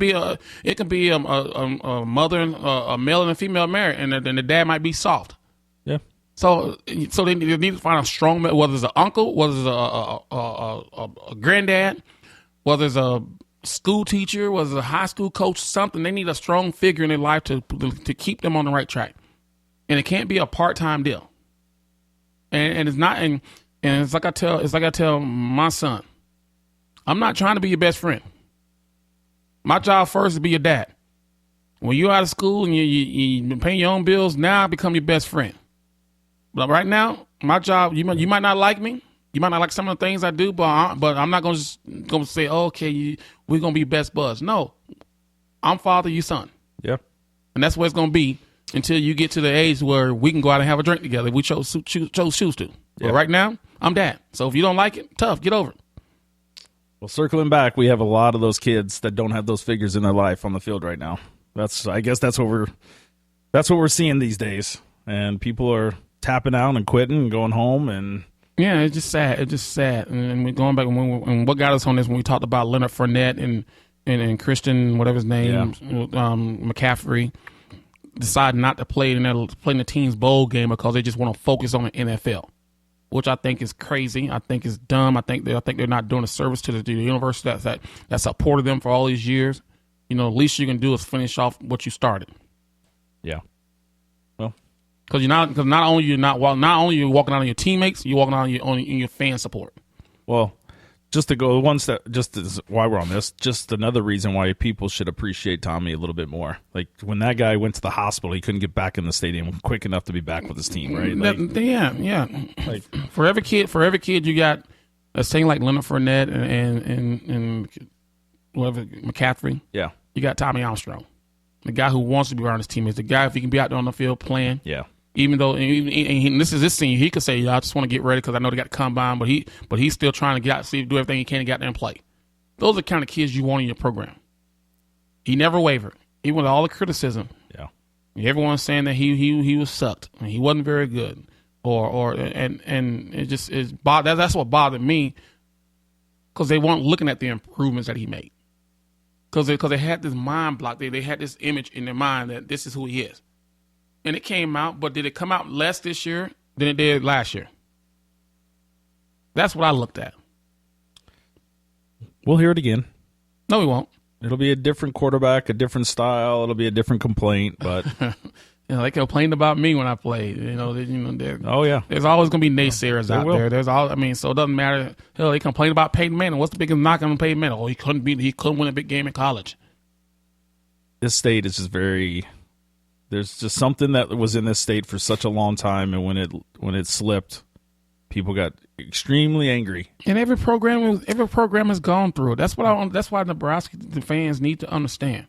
be a mother, a male and a female married, and the dad might be soft. Yeah. So they need to find a strong man, whether it's an uncle, whether it's a granddad, whether it's a school teacher, whether it's a high school coach, something. They need a strong figure in their life to keep them on the right track, and it can't be a part-time deal. And it's not. And it's like I tell my son, I'm not trying to be your best friend. My job first is to be your dad. When you're out of school and you're paying your own bills, now I become your best friend. But right now, my job, you might not like me. You might not like some of the things I do, but I'm not going to say, okay, we're going to be best buds. No, I'm father, you son. Yeah. And that's what it's going to be until you get to the age where we can go out and have a drink together. We chose to. Yeah. But right now, I'm dad. So if you don't like it, tough, get over it. Well, circling back, we have a lot of those kids that don't have those figures in their life on the field right now. I guess that's what we're seeing these days. And people are tapping out and quitting and going home, and it's just sad. And we're going back and what got us on this when we talked about Leonard Fournette and Christian, whatever his name, McCaffrey, decided not to play in the team's bowl game because they just want to focus on the NFL, which I think is crazy. I think is dumb. I think they're not doing a service to the university that supported them for all these years. The least you can do is finish off what you started. Yeah. Because not only you're walking out on your teammates, you're walking out on your fan support. Well, just to go one step, just as, why we're on this, just another reason why people should appreciate Tommie a little bit more. Like when that guy went to the hospital, he couldn't get back in the stadium quick enough to be back with his team, right? Like, yeah. Like, for every kid, you got a thing like Leonard Fournette and whatever McCaffrey. Yeah, you got Tommie Armstrong, the guy who wants to be around his teammates, the guy if he can be out there on the field playing. Yeah. Even though, and this is his senior, he could say, "I just want to get ready because I know they got to combine," but he's still trying to get out, do everything he can to get out there and play. Those are the kind of kids you want in your program. He never wavered, even with all the criticism. Yeah, everyone's saying that he was sucked and he wasn't very good, and it just is that's what bothered me because they weren't looking at the improvements that he made because they had this mind block, they had this image in their mind that this is who he is. And it came out, but did it come out less this year than it did last year? That's what I looked at. We'll hear it again. No, we won't. It'll be a different quarterback, a different style. It'll be a different complaint, but they complained about me when I played. Oh yeah. There's always going to be naysayers out there. So it doesn't matter. Hell, they complain about Peyton Manning. What's the biggest knock on Peyton Manning? Oh, he couldn't win a big game in college. This state is just very. There's just something that was in this state for such a long time, and when it slipped, people got extremely angry. And every program has gone through it. That's why Nebraska fans need to understand.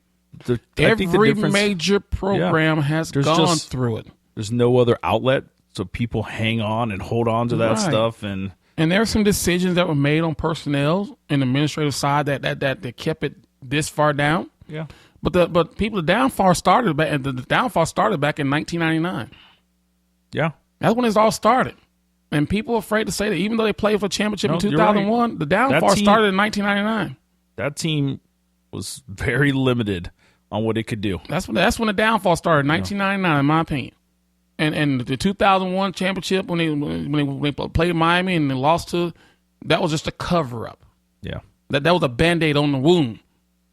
Every major program has gone through it. There's no other outlet, so people hang on and hold on to that stuff. And there are some decisions that were made on personnel and the administrative side that kept it this far down. Yeah. But the downfall started back in 1999. Yeah, that's when it all started, and people are afraid to say that even though they played for a championship in 2001, right. The downfall started in 1999. That team was very limited on what it could do. That's when the downfall started, 1999, in my opinion. And the 2001 championship when they played Miami and they lost that was just a cover up. Yeah, that was a Band-Aid on the wound.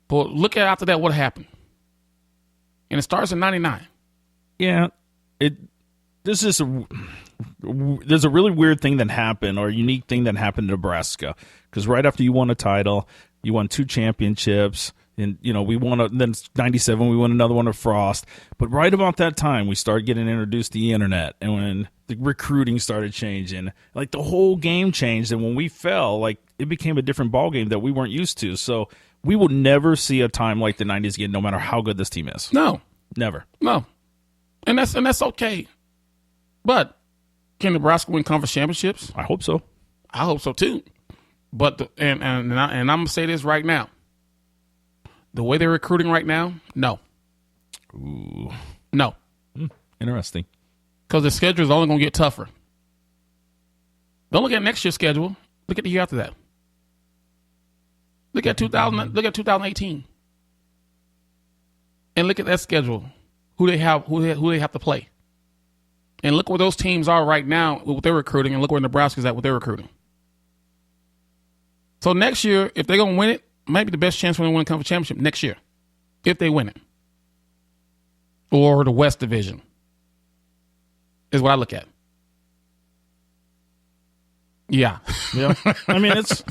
But look at after that what happened. And it starts in 99. Yeah. There's a really weird thing that happened, or a unique thing that happened in Nebraska. Because right after you won a title, you won 2 championships, and we won then 97 we won another one at Frost. But right about that time we started getting introduced to the internet, and when the recruiting started changing, like the whole game changed, and when we fell, like it became a different ball game that we weren't used to. So we will never see a time like the 90s again, no matter how good this team is. No. Never. No. And that's okay. But can Nebraska win conference championships? I hope so. I hope so too. But and I'm going to say this right now. The way they're recruiting right now, no. Ooh. No. Interesting. Because the schedule is only going to get tougher. Don't look at next year's schedule. Look at the year after that. Look at 2018, and look at that schedule. Who they have to play, and look where those teams are right now with their recruiting, and look where Nebraska's at with their recruiting. So next year, if they're gonna win it, might be the best chance when they win a conference championship next year, if they win it, or the West Division is what I look at. Yeah. I mean it's.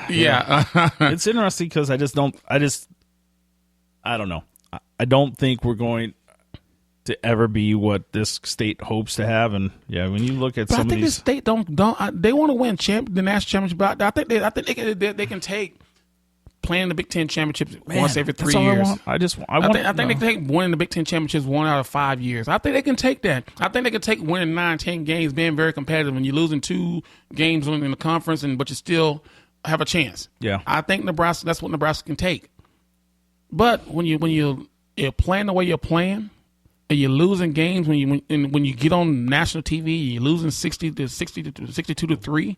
Yeah. It's interesting because I don't know. I don't think we're going to ever be what this state hopes to have. And yeah, when you look at some of these, this state they want to win the national championship. I think they can take playing the Big Ten championships once every 3 years. I think they can take winning the Big Ten championships 1 out of 5 years. I think they can take that. I think they can take winning 9, 10 games, being very competitive, and you're losing 2 games in the conference, but you still have a chance. Yeah, I think Nebraska. That's what Nebraska can take. But when you're playing the way you're playing, and you're losing games when you get on national TV, you're losing 62-3,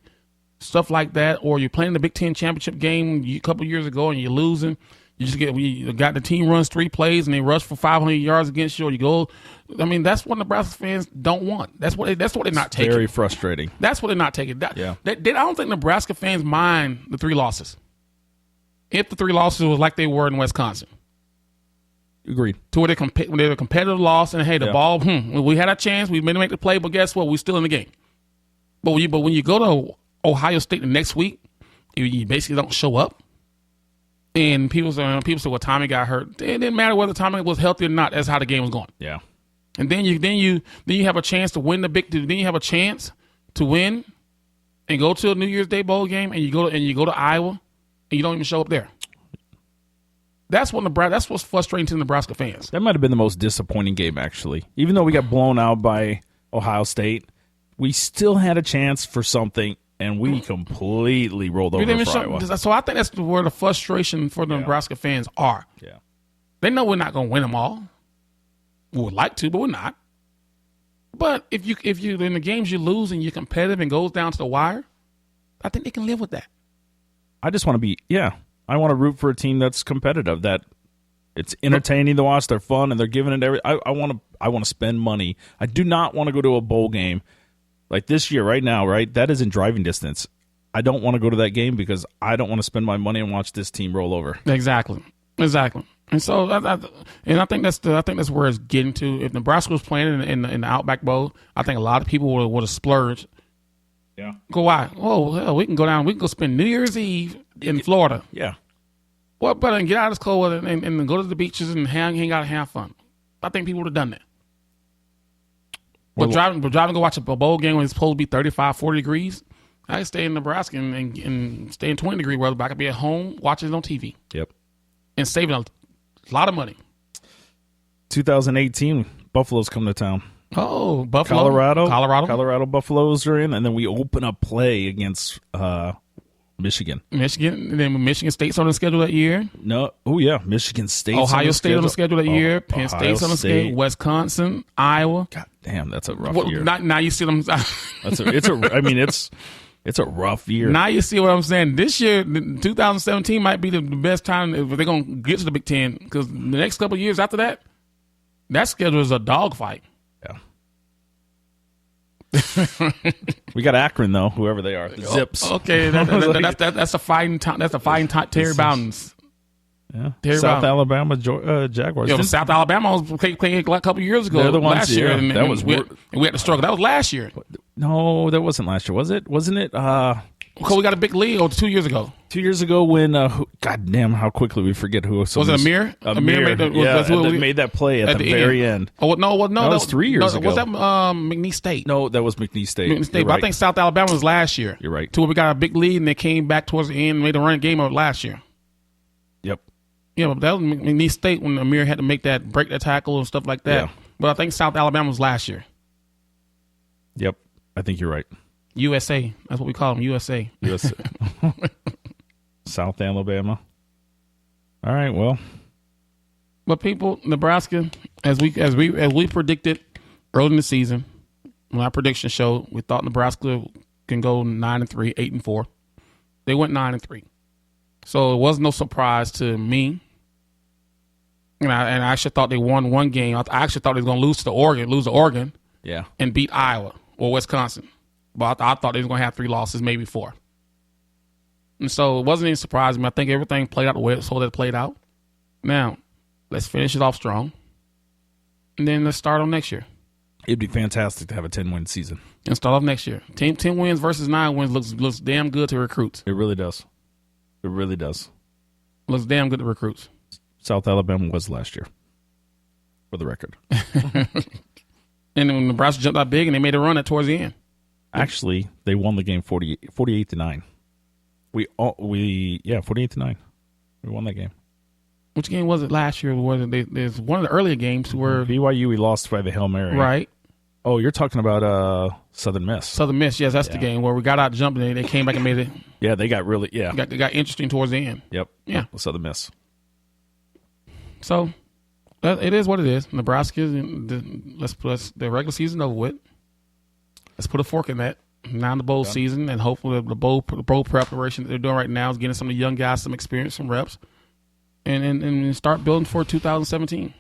stuff like that, or you're playing the Big Ten championship game a couple years ago and you're losing. You got the team runs 3 plays and they rush for 500 yards against you, or you go. I mean, that's what Nebraska fans don't want. That's what they're not taking. Very frustrating. That's what they're not taking. Yeah. I don't think Nebraska fans mind the 3 losses. If the 3 losses was like they were in Wisconsin. Agreed. To where when they're a competitive loss and hey, the ball, we had a chance, we made to make the play, but guess what? We're still in the game. But when you go to Ohio State the next week you basically don't show up. And people say, well, Tommie got hurt. It didn't matter whether Tommie was healthy or not. That's how the game was going. Yeah. And then you have a chance to win then you have a chance to win and go to a New Year's Day bowl game, and you go to Iowa and you don't even show up there. That's what's frustrating to Nebraska fans. That might have been the most disappointing game, actually. Even though we got blown out by Ohio State, we still had a chance for something, and we completely rolled over for Iowa. So I think that's where the frustration for the Nebraska fans are. Yeah. They know we're not going to win them all. We would like to, but we're not. But if you in the games you lose and you're competitive and goes down to the wire, I think they can live with that. I just want to be I want to root for a team that's competitive, that it's entertaining to watch, they're fun, and they're giving it I want to spend money. I do not want to go to a bowl game like this year right now, right? That is in driving distance. I don't want to go to that game because I don't want to spend my money and watch this team roll over. Exactly. And so, I think that's where it's getting to. If Nebraska was playing in the Outback Bowl, I think a lot of people would have splurged. Yeah. Go why? Oh, hell, we can go down. We can go spend New Year's Eve in Florida. Yeah. What better than get out of this cold weather and go to the beaches and hang out and have fun? I think people would have done that. But driving to go watch a bowl game when it's supposed to be 35, 40 degrees, I can stay in Nebraska and stay in 20 degree weather, but I could be at home watching it on TV. Yep. And saving a lot of money. 2018, Buffalo's come to town. Oh, Buffalo. Colorado Buffaloes are in, and then we open up play against Michigan. And then Michigan State's on the schedule that year. No, oh yeah, Michigan State. Ohio State on the schedule that year. Penn State's on the schedule. Wisconsin, Iowa. God damn, that's a rough year. Now you see them. It's a rough year. Now you see what I'm saying. This year, 2017 might be the best time if they're going to get to the Big Ten, because the next couple of years after that schedule is a dogfight. Yeah. We got Akron though, whoever they are, the Zips. Okay, that's a fighting. That's a fighting Terry Bowden's. Yeah. South Alabama Jaguars. Yeah, South Alabama was playing a couple of years ago. They're the ones, last year, and we had to struggle. That was last year. No, that wasn't last year, was it? Wasn't it? Because we got a big lead 2 years ago. 2 years ago when, God damn, how quickly we forget who was. Was it Amir? Amir made that play at the very end. Oh, no, that was 3 years ago. Was that McNeese State? No, that was McNeese State. But right. I think South Alabama was last year. You're right. To where we got a big lead, and they came back towards the end and made a run game of last year. Yep. Yeah, but that was McNeese State when Amir had to break that tackle and stuff like that. Yeah. But I think South Alabama was last year. Yep, I think you're right. USA. That's what we call them, USA. South Alabama. All right, well. But people, Nebraska, as we predicted early in the season, when our prediction showed, we thought Nebraska can go 9-3, 8-4. They went 9-3. So it was no surprise to me. And I actually thought they won one game. I actually thought they were going to lose to Oregon. Yeah. And beat Iowa or Wisconsin. But I thought they were going to have 3 losses, maybe 4. And so it wasn't any surprise to me. I think everything played out the way it played out. Now, let's finish it off strong. And then let's start on next year. It'd be fantastic to have a 10-win season. And start off next year. 10 wins versus 9 wins looks damn good to recruits. It really does. It really does. Looks damn good to recruits. South Alabama was last year, for the record. And then Nebraska jumped out big, and they made a run at towards the end. Actually, they won the game 48-9. 48-9. We won that game. Which game was it last year? There's one of the earlier games where BYU we lost by the Hail Mary. Right. Oh, you're talking about Southern Miss. Southern Miss, yes, that's the game where we got out jumping and they came back and made it. Yeah, they got really They got interesting towards the end. Yep. Yeah. Southern Miss. So it is what it is. Nebraska, let's put the regular season over with. Let's put a fork in that. Now in the bowl season, and hopefully the bowl preparation that they're doing right now is getting some of the young guys some experience, some reps, and start building for 2017.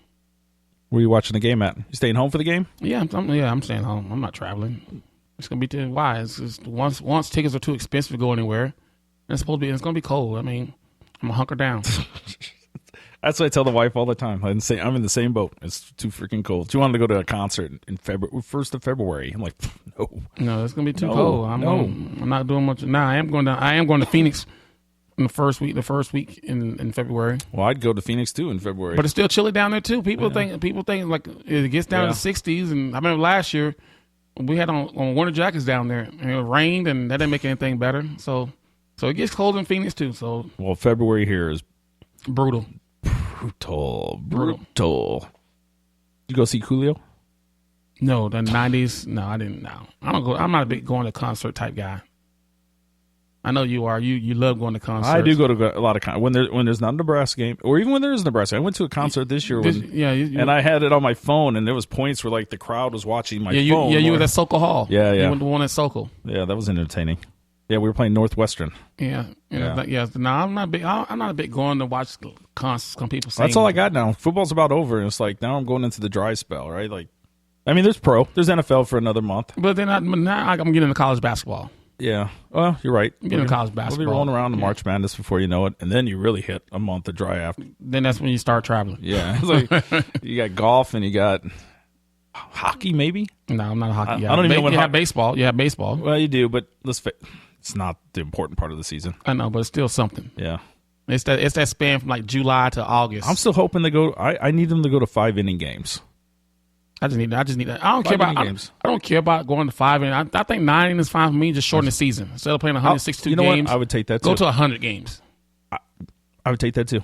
Where are you watching the game at? You staying home for the game? Yeah, I'm staying home. I'm not traveling. It's gonna be why? It's just once tickets are too expensive to go anywhere, and it's gonna be cold. I mean, I'm gonna hunker down. That's what I tell the wife all the time. I'm in the same boat. It's too freaking cold. She wanted to go to a concert in February, 1st of February. I'm like, no. No, it's gonna be too cold. I'm not doing much. Now I am going to Phoenix in the first week in February. Well, I'd go to Phoenix too in February. But it's still chilly down there too. People think like it gets down to the 60s. And I remember last year we had on winter jackets down there, and it rained, and that didn't make anything better. So it gets cold in Phoenix too. So February here is brutal. You go see Coolio? No, the 90s. No, I didn't. No, I don't go. I'm not a big going to concert type guy. I know you are. You love going to concerts. I do go to a lot of concerts. When there's not a Nebraska game, or even when there is a Nebraska. I went to a concert this year, and I had it on my phone, and there was points where like the crowd was watching my phone. You were at Sokol Hall. Yeah. You went to one at Sokol. Yeah, that was entertaining. Yeah, we were playing Northwestern. Yeah. No, I'm not big. I'm not a big going to watch concerts. Some people sing. That's all I got now. Football's about over, and it's like now I'm going into the dry spell, right? Like, I mean, there's NFL for another month, but then now I'm getting into college basketball. Yeah. Well, you're right. Getting into college basketball. We'll be rolling around the March Madness before you know it, and then you really hit a month of dry after. Then that's when you start traveling. Yeah. It's like you got golf and you got hockey, maybe. No, I'm not a hockey guy. I don't even know what you have baseball. You have baseball. Well, you do, but it's not the important part of the season. I know, but it's still something. Yeah. It's that span from like July to August. I'm still hoping they go. I need them to go to 5-inning games. I just need that. I don't care about games. I don't care about going to 5 innings. I think 9 innings is fine for me. Just shorten the season instead of playing 162 games. What? I would take that too. Go to 100 games. I would take that too.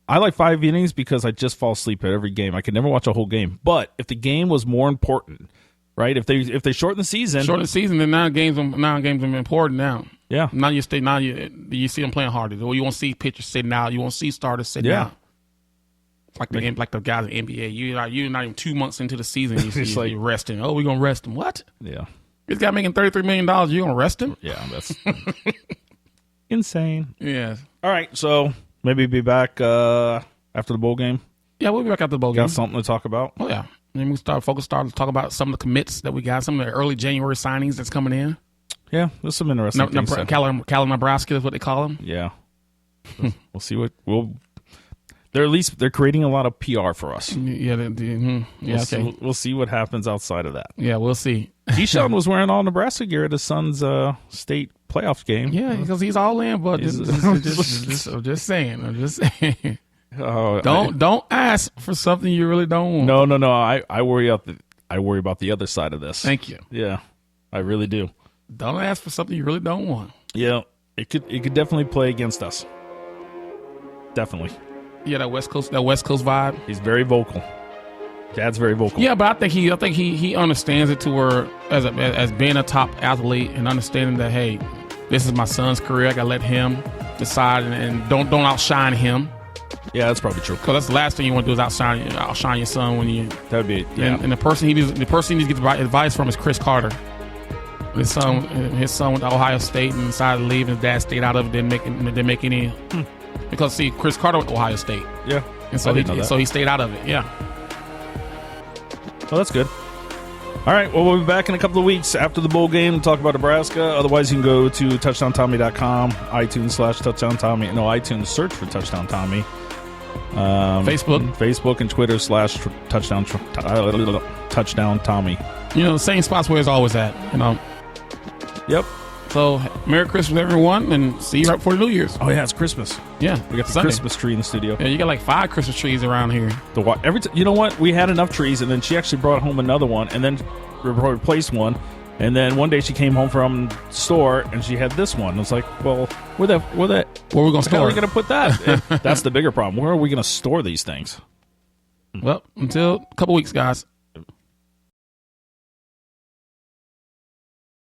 I like 5 innings because I just fall asleep at every game. I could never watch a whole game. But if the game was more important, right? If they shorten the season, then 9 games are important now. Yeah. Now you see them playing harder. Or you won't see pitchers sitting out. You won't see starters sitting out. Like the guys in the NBA, you're not even 2 months into the season. You're resting. Oh, we're gonna rest him. What? Yeah, this guy making $33 million. You're gonna rest him? Yeah, that's insane. Yeah. All right, so maybe be back after the bowl game. Yeah, we'll be back after the bowl game. Got something to talk about? Oh yeah. And we start to talk about some of the commits that we got, some of the early January signings that's coming in. Yeah, there's some interesting things. Cal Nebraska is what they call them. Yeah. We'll see what they're creating a lot of PR for us. Yeah, We'll see what happens outside of that. Yeah, we'll see. Keyshawn was wearing all Nebraska gear at his son's state playoff game. Yeah, because he's all in. But I'm just saying. Oh, don't ask for something you really don't want. No. I worry about the other side of this. Thank you. Yeah, I really do. Don't ask for something you really don't want. Yeah, it could definitely play against us. Definitely. Yeah, that West Coast vibe. He's very vocal. Dad's very vocal. Yeah, but I think he understands it to where as being a top athlete and understanding that, hey, this is my son's career. I gotta let him decide and don't outshine him. Yeah, that's probably true. Because that's the last thing you want to do is outshine your son when you. That'd be yeah. And the person he needs to get advice from is Chris Carter. His son went to Ohio State and decided to leave. His dad stayed out of it. Didn't make any. Because see, Chris Carter went to Ohio State. Yeah. And so he stayed out of it. Yeah. Well, that's good. All right. Well, we'll be back in a couple of weeks after the bowl game to talk about Nebraska. Otherwise, you can go to touchdowntommy.com, iTunes/touchdowntommy. No, iTunes search for Touchdown Tommy. Facebook and Twitter /touchdown Tommy. The same spots where it's always at. Yep. So, Merry Christmas, everyone, and see you right before New Year's. Oh, yeah, it's Christmas. Yeah. We got the Christmas tree in the studio. Yeah, you got like 5 Christmas trees around here. You know what? We had enough trees, and then she actually brought home another one, and then replaced one. And then one day she came home from the store, and she had this one. It's like, well, where are we going to store? Where are we going to put that? That's the bigger problem. Where are we going to store these things? Well, until a couple weeks, guys.